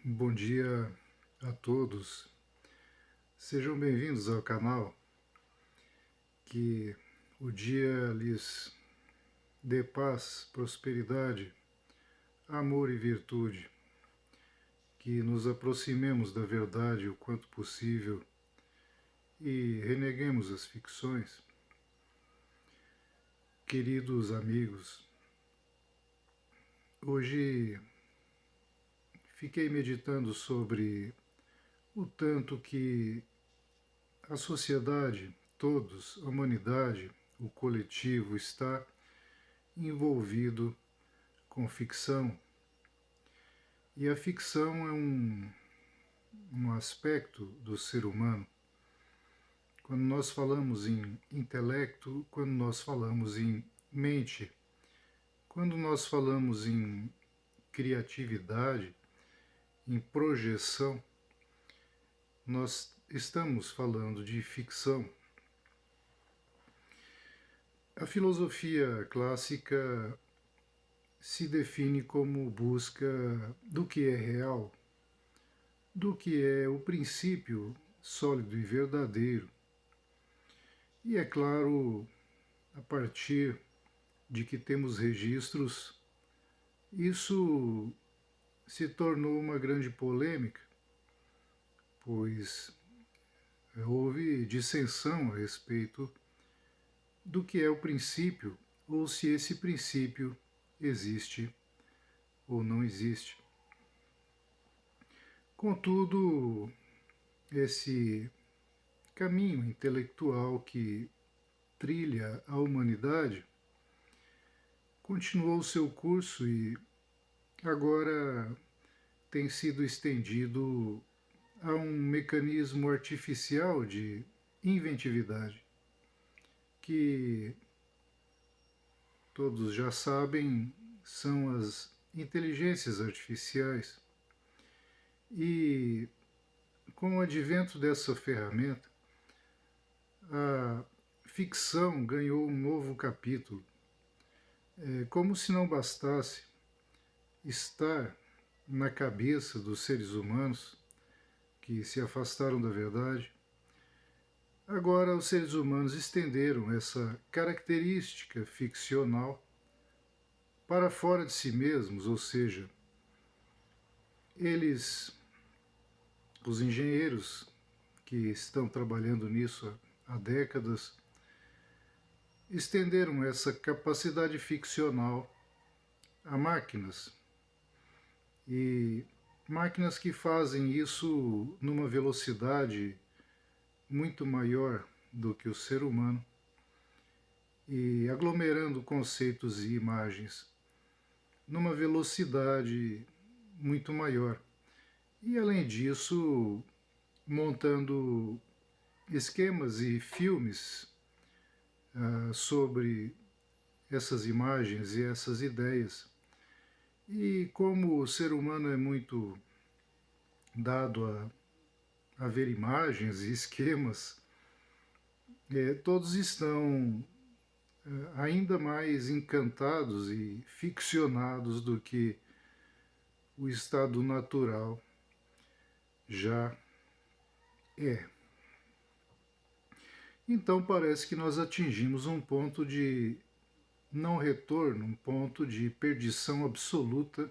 Bom dia a todos. Sejam bem-vindos ao canal. Que o dia lhes dê paz, prosperidade, amor e virtude. Que nos aproximemos da verdade o quanto possível e reneguemos as ficções. Queridos amigos, hoje fiquei meditando sobre o tanto que a sociedade, todos, a humanidade, o coletivo está envolvido com ficção. E a ficção é um aspecto do ser humano. Quando nós falamos em intelecto, quando nós falamos em mente, quando nós falamos em criatividade, em projeção, nós estamos falando de ficção. A filosofia clássica se define como busca do que é real, do que é o princípio sólido e verdadeiro. E é claro, a partir de que temos registros, isso se tornou uma grande polêmica, pois houve dissensão a respeito do que é o princípio, ou se esse princípio existe ou não existe. Contudo, esse caminho intelectual que trilha a humanidade continuou seu curso e agora tem sido estendido a um mecanismo artificial de inventividade, que todos já sabem são as inteligências artificiais. E com o advento dessa ferramenta, a ficção ganhou um novo capítulo. É como se não bastasse estar na cabeça dos seres humanos que se afastaram da verdade. Agora os seres humanos estenderam essa característica ficcional para fora de si mesmos, ou seja, eles, os engenheiros que estão trabalhando nisso há décadas, estenderam essa capacidade ficcional a máquinas. E máquinas que fazem isso numa velocidade muito maior do que o ser humano e aglomerando conceitos e imagens numa velocidade muito maior. E além disso, montando esquemas e filmes sobre essas imagens e essas ideias. E como o ser humano é muito dado a ver imagens e esquemas, todos estão ainda mais encantados e ficcionados do que o estado natural já é. Então parece que nós atingimos um ponto de não retorno, um ponto de perdição absoluta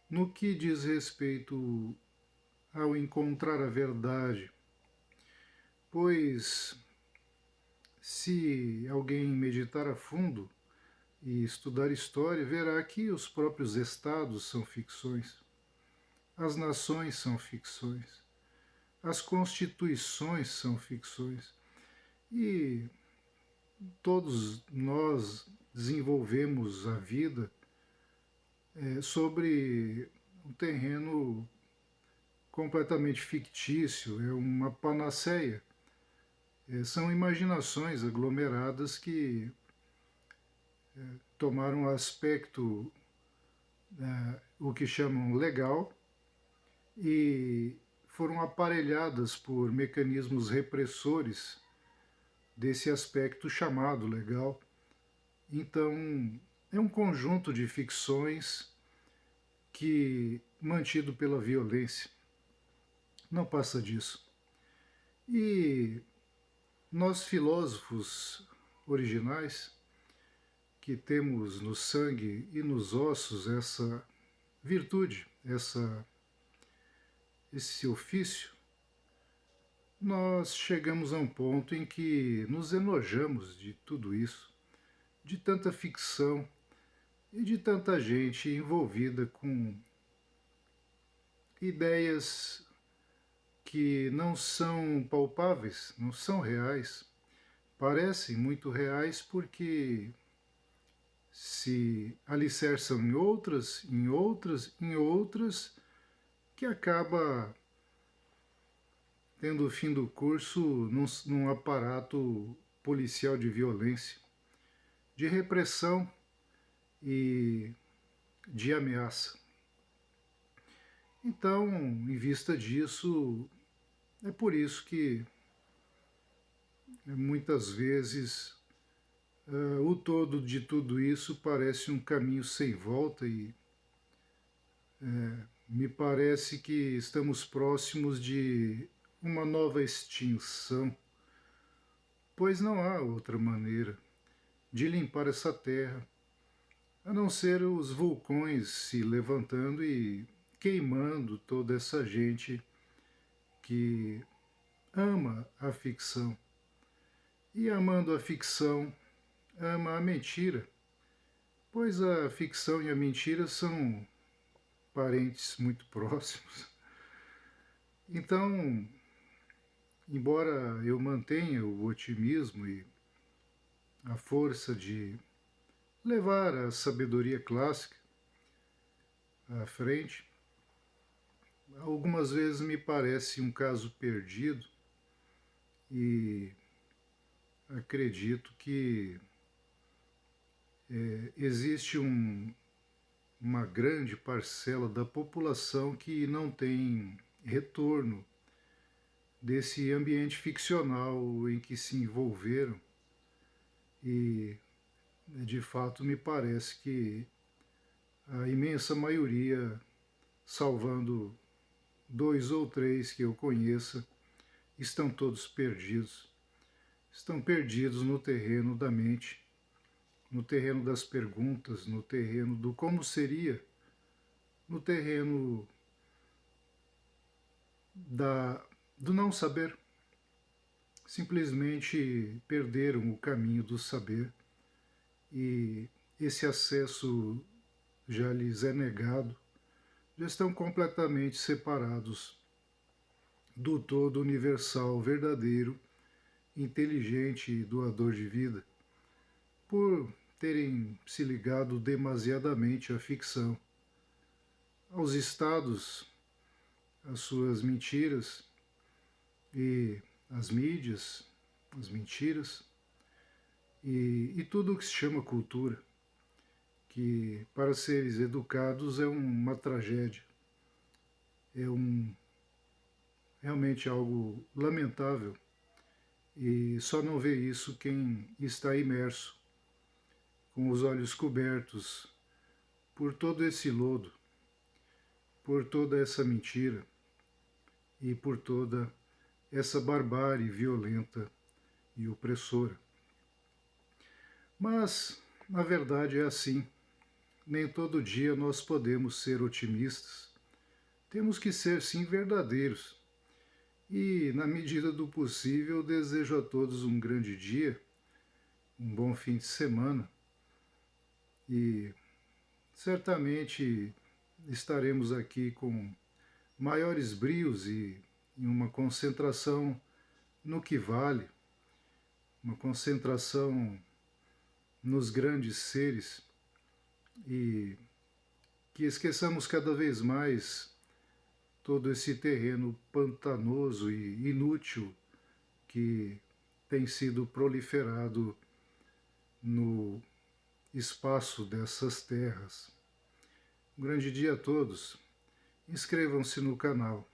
no que diz respeito ao encontrar a verdade. Pois se alguém meditar a fundo e estudar história, verá que os próprios estados são ficções, as nações são ficções, as constituições são ficções. E todos nós desenvolvemos a vida sobre um terreno completamente fictício, é uma panaceia. São imaginações aglomeradas que tomaram aspecto, o que chamam legal, e foram aparelhadas por mecanismos repressores desse aspecto chamado legal. Então, é um conjunto de ficções que mantido pela violência. Não passa disso. E nós, filósofos originais, que temos no sangue e nos ossos essa virtude, esse ofício, nós chegamos a um ponto em que nos enojamos de tudo isso, de tanta ficção e de tanta gente envolvida com ideias que não são palpáveis, não são reais. Parecem muito reais porque se alicerçam em outras, em outras, em outras, que acaba tendo o fim do curso num aparato policial de violência, de repressão e de ameaça. Então, em vista disso, é por isso que muitas vezes o todo de tudo isso parece um caminho sem volta e me parece que estamos próximos de uma nova extinção, pois não há outra maneira de limpar essa terra a não ser os vulcões se levantando e queimando toda essa gente que ama a ficção. E amando a ficção, ama a mentira, pois a ficção e a mentira são parentes muito próximos. Então, embora eu mantenha o otimismo e a força de levar a sabedoria clássica à frente, algumas vezes me parece um caso perdido e acredito que existe uma grande parcela da população que não tem retorno desse ambiente ficcional em que se envolveram e, de fato, me parece que a imensa maioria, salvando 2 ou 3 que eu conheça, estão todos perdidos. Estão perdidos no terreno da mente, no terreno das perguntas, no terreno do como seria, no terreno do não saber. Simplesmente perderam o caminho do saber e esse acesso já lhes é negado, já estão completamente separados do todo universal, verdadeiro, inteligente e doador de vida, por terem se ligado demasiadamente à ficção, aos estados, às suas mentiras e às mídias, as mentiras e tudo o que se chama cultura, que para seres educados é uma tragédia, é realmente algo lamentável e só não vê isso quem está imerso, com os olhos cobertos por todo esse lodo, por toda essa mentira e por toda essa barbárie violenta e opressora. Mas, na verdade, é assim. Nem todo dia nós podemos ser otimistas. Temos que ser, sim, verdadeiros. E, na medida do possível, desejo a todos um grande dia, um bom fim de semana e certamente estaremos aqui com maiores brios e em uma concentração no que vale, uma concentração nos grandes seres e que esqueçamos cada vez mais todo esse terreno pantanoso e inútil que tem sido proliferado no espaço dessas terras. Um grande dia a todos. Inscrevam-se no canal,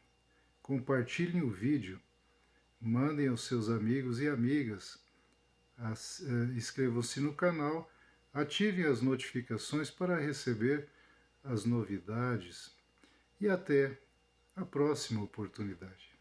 compartilhem o vídeo, mandem aos seus amigos e amigas, inscrevam-se no canal, ativem as notificações para receber as novidades e até a próxima oportunidade.